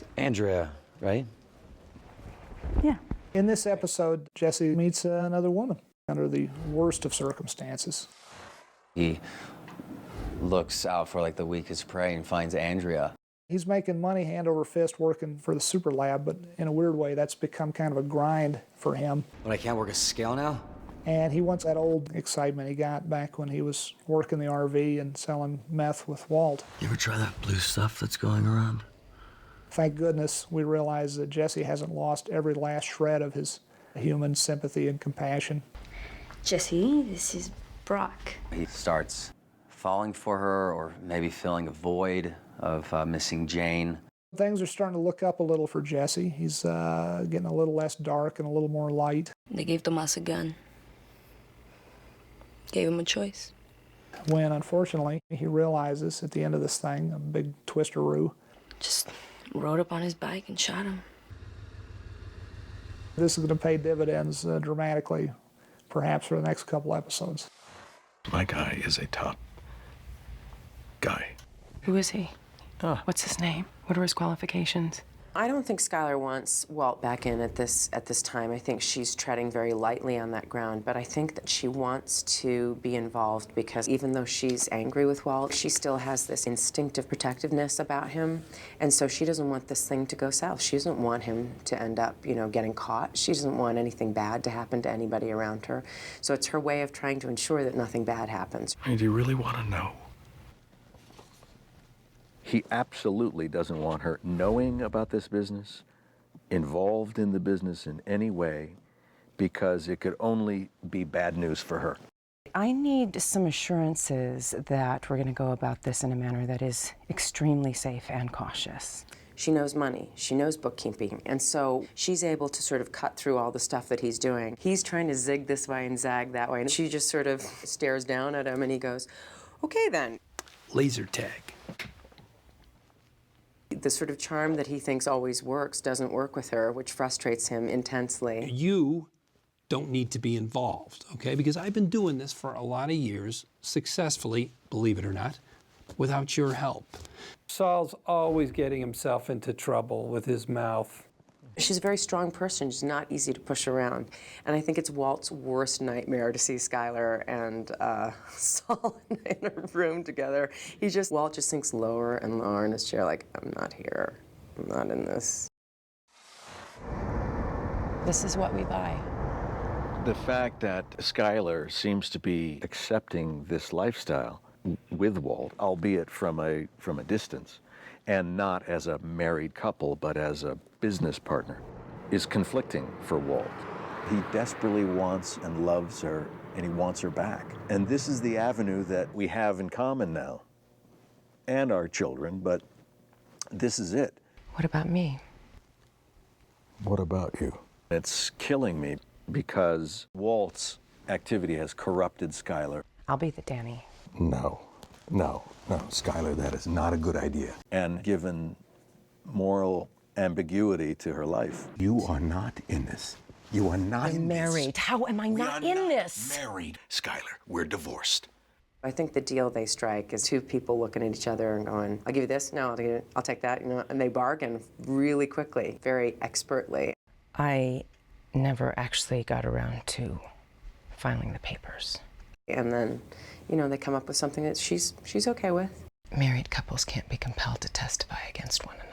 It's Andrea, right? Yeah. In this episode, Jesse meets another woman under the worst of circumstances. He looks out for like the weakest prey and finds Andrea. He's making money hand over fist working for the super lab, but in a weird way, that's become kind of a grind for him. But I can't work a scale now? And he wants that old excitement he got back when he was working the RV and selling meth with Walt. You ever try that blue stuff that's going around? Thank goodness we realize that Jesse hasn't lost every last shred of his human sympathy and compassion. Jesse, this is Brock. He starts falling for her, or maybe feeling a void of missing Jane. Things are starting to look up a little for Jesse. He's getting a little less dark and a little more light. They gave Tomas a gun. Gave him a choice. When, unfortunately, he realizes at the end of this thing, a big twisteroo. Just rode up on his bike and shot him. This is going to pay dividends dramatically, perhaps for the next couple episodes. My guy is a top guy. Who is he? What's his name? What are his qualifications? I don't think Skylar wants Walt back in at this time. I think she's treading very lightly on that ground, but I think that she wants to be involved because even though she's angry with Walt, she still has this instinctive protectiveness about him, and so she doesn't want this thing to go south. She doesn't want him to end up, getting caught. She doesn't want anything bad to happen to anybody around her. So it's her way of trying to ensure that nothing bad happens. I mean, do you really want to know? He absolutely doesn't want her knowing about this business, involved in the business in any way, because it could only be bad news for her. I need some assurances that we're going to go about this in a manner that is extremely safe and cautious. She knows money, she knows bookkeeping, and so she's able to sort of cut through all the stuff that he's doing. He's trying to zig this way and zag that way, and she just sort of stares down at him and he goes, okay then. Laser tag. The sort of charm that he thinks always works doesn't work with her, which frustrates him intensely. You don't need to be involved, okay? Because I've been doing this for a lot of years, successfully, believe it or not, without your help. Saul's always getting himself into trouble with his mouth. She's a very strong person. She's not easy to push around. And I think it's Walt's worst nightmare to see Skylar and Saul in a room together. Walt just sinks lower and lower in his chair like, I'm not here. I'm not in this. This is what we buy. The fact that Skylar seems to be accepting this lifestyle with Walt, albeit from a distance, and not as a married couple, but as a business partner, is conflicting for Walt. He desperately wants and loves her, and he wants her back. And this is the avenue that we have in common now, and our children, but this is it. What about me? What about you? It's killing me because Walt's activity has corrupted Skylar. I'll be the Danny. No, Skylar, that is not a good idea. And given moral ambiguity to her life. You are not in this. You are not in married. this. How am I not in this? Married. Skylar, we're divorced. I think the deal they strike is two people looking at each other and going, I'll give you this, no, I'll take that, and they bargain really quickly, very expertly. I never actually got around to filing the papers. And then, they come up with something that she's okay with. Married couples can't be compelled to testify against one another.